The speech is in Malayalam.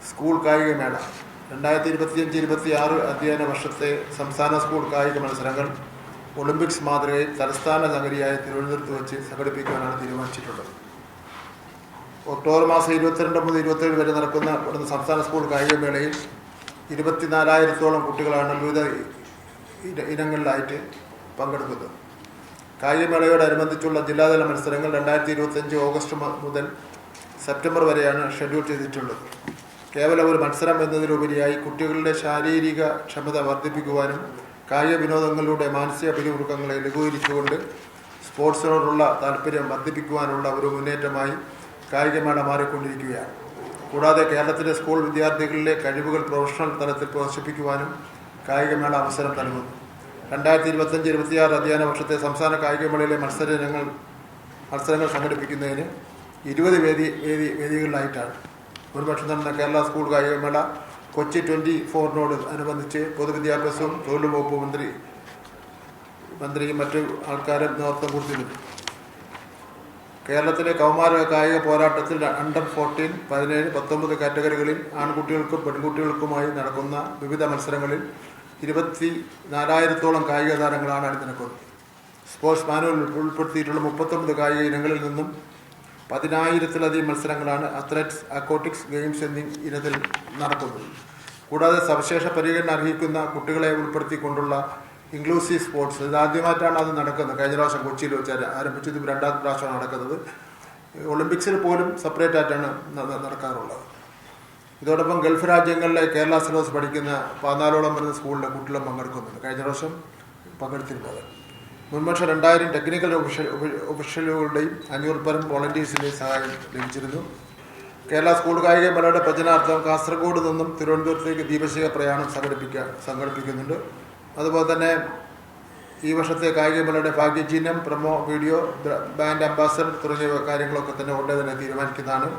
സ്കൂൾ കായികമേള 2025-26 അധ്യയന വർഷത്തെ സംസ്ഥാന സ്കൂൾ കായിക മത്സരങ്ങൾ ഒളിമ്പിക്സ് മാതൃകയിൽ തലസ്ഥാന നഗരിയായ തിരുവനന്തപുരത്ത് വെച്ച് സംഘടിപ്പിക്കാനാണ് തീരുമാനിച്ചിട്ടുള്ളത്. ഒക്ടോബർ മാസം 22 മുതൽ 27 വരെ നടക്കുന്ന സംസ്ഥാന സ്കൂൾ കായികമേളയിൽ 24,000-ഓളം കുട്ടികളാണ് വിവിധ ഇനങ്ങളിലായിട്ട് പങ്കെടുക്കുന്നത്. കായികമേളയോടനുബന്ധിച്ചുള്ള ജില്ലാതല മത്സരങ്ങൾ 2025 ഓഗസ്റ്റ് മുതൽ സെപ്റ്റംബർ വരെയാണ് ഷെഡ്യൂൾ ചെയ്തിട്ടുള്ളത്. കേവലം ഒരു മത്സരം എന്നതിലുപരിയായി കുട്ടികളുടെ ശാരീരിക ക്ഷമത വർദ്ധിപ്പിക്കുവാനും കായിക വിനോദങ്ങളിലൂടെ മാനസിക പിരിമുറുക്കങ്ങളെ ലഘൂകരിച്ചുകൊണ്ട് സ്പോർട്സിനോടുള്ള താല്പര്യം വർദ്ധിപ്പിക്കുവാനുള്ള ഒരു മുന്നേറ്റമായി കായികമേള മാറിക്കൊണ്ടിരിക്കുകയാണ്. കൂടാതെ കേരളത്തിലെ സ്കൂൾ വിദ്യാർത്ഥികളിലെ കഴിവുകൾ പ്രൊഫഷണൽ തലത്തിൽ പ്രദർശിപ്പിക്കുവാനും കായികമേള അവസരം നൽകുന്നു. 2025-26 അധ്യയന വർഷത്തെ സംസ്ഥാന കായികമേളയിലെ മത്സരങ്ങൾ സംഘടിപ്പിക്കുന്നതിന് 20 വേദികളിലായിട്ടാണ്. മുൻവർഷം നടന്ന കേരള സ്കൂൾ കായികമേള കൊച്ചി 24 അനുബന്ധിച്ച് പൊതുവിദ്യാഭ്യാസവും തൊഴിൽ വകുപ്പ് മന്ത്രിയും മറ്റു ആൾക്കാരും നേതൃത്വം കൊടുത്തിരുന്നു. കേരളത്തിലെ കൗമാര കായിക പോരാട്ടത്തിൽ അണ്ടർ 14, 17, 19 കാറ്റഗറികളിൽ ആൺകുട്ടികൾക്കും പെൺകുട്ടികൾക്കുമായി നടക്കുന്ന വിവിധ മത്സരങ്ങളിൽ 24,000-ഓളം കായിക താരങ്ങളാണ് അണിനിരക്കുന്നത്. സ്പോർട്സ് മാനുവൽ ഉൾപ്പെടുത്തിയിട്ടുള്ള 39 കായിക ഇനങ്ങളിൽ നിന്നും 10,000-ലധികം മത്സരങ്ങളാണ് അത്ലറ്റിക്സ്, അക്വാട്ടിക്സ്, ഗെയിംസ് എന്നീ ഇനത്തിൽ നടക്കുന്നത്. കൂടാതെ സവിശേഷ പരിഗണന അർഹിക്കുന്ന കുട്ടികളെ ഉൾപ്പെടുത്തിക്കൊണ്ടുള്ള ഇൻക്ലൂസീവ് സ്പോർട്സ് ഇതാദ്യമായിട്ടാണ് അത് നടക്കുന്നത്. കഴിഞ്ഞ പ്രാവശ്യം കൊച്ചിയിൽ വെച്ച് ആരംഭിച്ചത്, 2ാമത്തെ പ്രാവശ്യമാണ് നടക്കുന്നത്. ഒളിമ്പിക്സിൽ പോലും സെപ്പറേറ്റ് ആയിട്ടാണ് നടക്കാറുള്ളത്. ഇതോടൊപ്പം ഗൾഫ് രാജ്യങ്ങളിലെ കേരള സിലബസ് പഠിക്കുന്ന 14ഓളം വരുന്ന സ്കൂളിലെ കുട്ടികളും പങ്കെടുക്കുന്നുണ്ട്. കഴിഞ്ഞ പ്രാവശ്യം പങ്കെടുത്തിരുന്നത്. മുൻവർഷം 2000 ടെക്നിക്കൽ ഒഫീഷ്യലുകളുടെയും 500 പരം വോളണ്ടിയേഴ്സിൻ്റെയും സഹായം ലഭിച്ചിരുന്നു. കേരള സ്കൂൾ കായികമേളയുടെ പ്രചരണാർത്ഥം കാസർഗോഡ് നിന്നും തിരുവനന്തപുരത്തേക്ക് ദീപശിഖ പ്രയാണം സംഘടിപ്പിക്കുന്നുണ്ട്. അതുപോലെ തന്നെ ഈ വർഷത്തെ കായികമേളയുടെ ഭാഗ്യചിഹ്നം, പ്രൊമോ വീഡിയോ, ബാൻഡ് അംബാസഡർ തുടങ്ങിയ കാര്യങ്ങളൊക്കെ തന്നെ ഉടനെ തന്നെ തീരുമാനിക്കുന്നതാണ്.